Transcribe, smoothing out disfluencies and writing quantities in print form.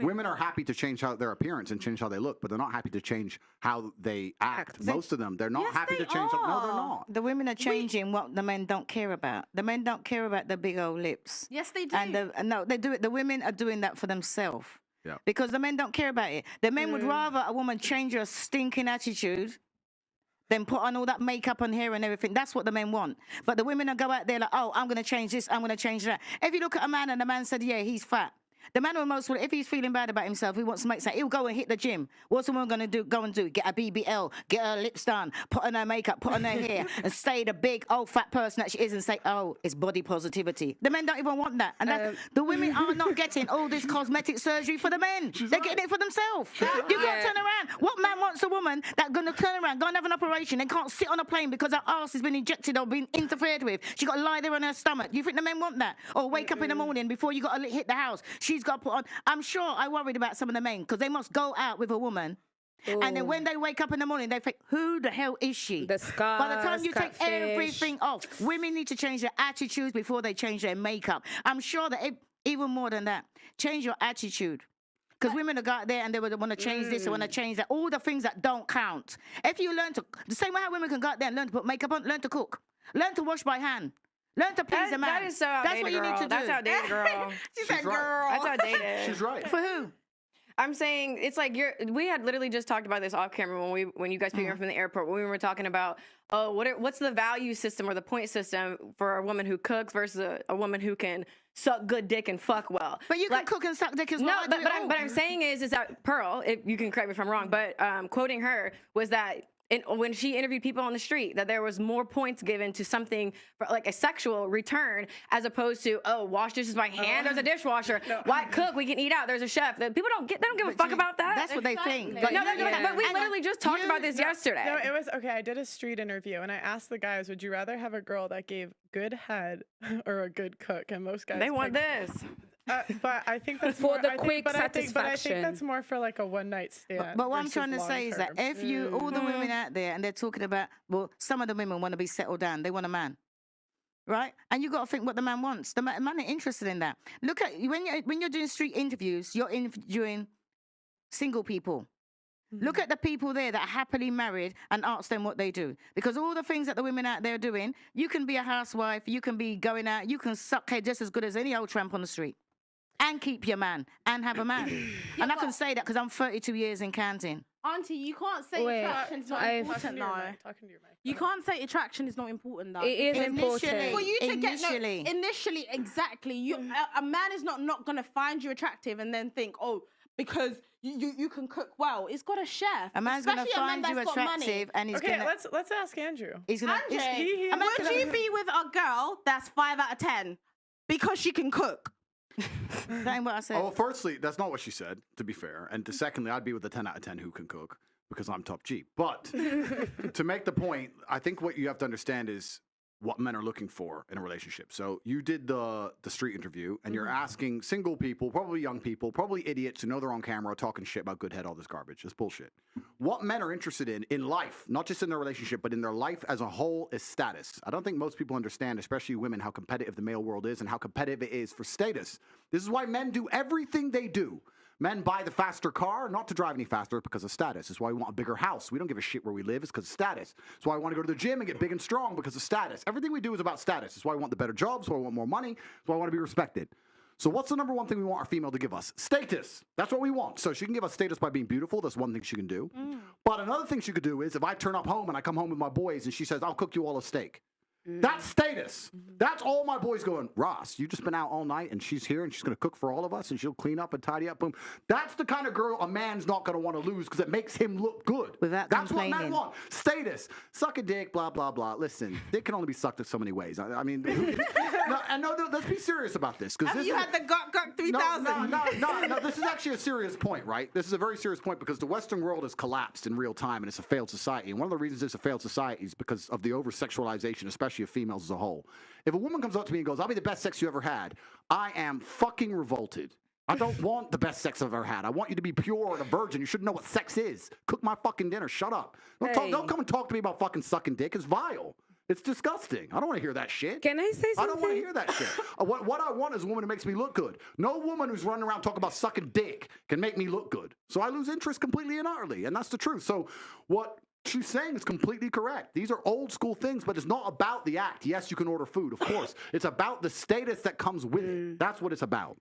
Women are happy to change how their appearance and change how they look, but they're not happy to change how they act. Most of them, they're not happy to change. No, they're not. The women are changing what the men don't care about. The men don't care about the big old lips. Yes, they do. And no, they do it. The women are doing that for themselves. Yeah. Because the men don't care about it. The men would rather a woman change her stinking attitude than put on all that makeup and hair and everything. That's what the men want. But the women will go out there like, oh, I'm going to change this, I'm going to change that. If you look at a man and the man said, yeah, he's fat. The man will if he's feeling bad about himself, he wants to make something, he'll go and hit the gym. What's the woman going to do? Go and do? Get a BBL, get her lips done, put on her makeup, put on her hair, and stay the big, old, fat person that she is and say, oh, it's body positivity. The men don't even want that. And the women are not getting all this cosmetic surgery for the men. They're getting it for themselves. You can't turn around. What man wants a woman that's going to turn around, go and have an operation, and can't sit on a plane because her arse has been injected or been interfered with? She got to lie there on her stomach. Do you think the men want that? Or wake up in the morning before you got to hit the house, she's got to put on... I'm sure I worried about some of the men because they must go out with a woman. And then when they wake up in the morning, they think, who the hell is she? The scars, by the time you take everything off, women need to change their attitudes before they change their makeup. I'm sure that even more than that, change your attitude. Because women will go out there and they would want to change this, they want to change that, all the things that don't count. If you learn to, the same way how women can go out there and learn to put makeup on, learn to cook, learn to wash by hand. Learn to please a man. That is so outdated, That's what you need to do. That's outdated, girl. She said, girl. That's outdated. She's right. For who? I'm saying it's like we had literally just talked about this off camera when you guys picked me up from the airport. When we were talking about what's the value system or the point system for a woman who cooks versus a woman who can suck good dick and fuck well. But you can cook and suck dick as well. No, but I'm saying is that Pearl, if you can correct me if I'm wrong, but quoting her was that. When she interviewed people on the street, that there was more points given to something for like a sexual return as opposed to, oh, wash dishes by hand. There's a dishwasher. Why cook? We can eat out. There's a chef. People don't give a fuck about that. That's what they think. But but we literally just talked about this yesterday. No, it was okay. I did a street interview and I asked the guys, would you rather have a girl that gave good head or a good cook? And most guys want this. But I think that's for more, the quick satisfaction. But I think that's more for like a one night stand. But what I'm trying to say is that if all the women out there and they're talking about, well, some of the women want to be settled down. They want a man, right? And you got to think what the man wants. The man ain't interested in that. Look at when you're doing street interviews, you're interviewing single people. Look at the people there that are happily married and ask them what they do. Because all the things that the women out there are doing, you can be a housewife, you can be going out, you can suck head just as good as any old tramp on the street. And keep your man and have a man. And I can say that because I'm 32 years in counting. Auntie, you can't say attraction is not important now. You can't say attraction is not important though. It is important. For you to initially, exactly. A man is not going to find you attractive and then think, oh, because you can cook well. It's got a chef. A man's going to find you attractive and he's going to... Okay, let's ask Andrew. Andrew, would you be with a girl that's 5 out of 10 because she can cook? That ain't what I said. Oh, well, firstly, that's not what she said, to be fair. And secondly, I'd be with a 10 out of 10 who can cook because I'm top G. But to make the point, I think what you have to understand is what men are looking for in a relationship. So you did the street interview, and you're asking single people, probably young people, probably idiots who know they're on camera talking shit about good head, all this garbage. It's bullshit. What men are interested in life, not just in their relationship, but in their life as a whole, is status. I don't think most people understand, especially women, how competitive the male world is and how competitive it is for status. This is why men do everything they do. Men buy the faster car, not to drive any faster, because of status. It's why we want a bigger house. We don't give a shit where we live. It's because of status. It's why I want to go to the gym and get big and strong, because of status. Everything we do is about status. It's why I want the better jobs. It's why I want more money. It's why I want to be respected. So what's the number one thing we want our female to give us? Status. That's what we want. So she can give us status by being beautiful. That's one thing she can do. But another thing she could do is if I turn up home and I come home with my boys and she says, I'll cook you all a steak. That's status. That's all my boys going, Ross, you just been out all night and she's here and she's going to cook for all of us and she'll clean up and tidy up. Boom. That's the kind of girl a man's not going to want to lose because it makes him look good. That's what men want. Status. Suck a dick, blah, blah, blah. Listen, dick can only be sucked in so many ways. I mean, no, let's be serious about this. Have you had the Gok 3000? No, this is actually a serious point, right? This is a very serious point because the Western world has collapsed in real time and it's a failed society. And one of the reasons it's a failed society is because of the over-sexualization, especially of females as a whole. If a woman comes up to me and goes, I'll be the best sex you ever had, I am fucking revolted. I don't want the best sex I've ever had. I want you to be pure and a virgin. You should know what sex is. Cook my fucking dinner. Shut up. Don't come and talk to me about fucking sucking dick. It's vile. It's disgusting. I don't want to hear that shit. Can I say I something? don't want to hear that shit. What I want is a woman who makes me look good. No woman who's running around talking about sucking dick can make me look good. So I lose interest completely and utterly, and that's the truth. So what she's saying is completely correct. These are old school things, but it's not about the act. Yes, you can order food, of course. It's about the status that comes with it. That's what it's about.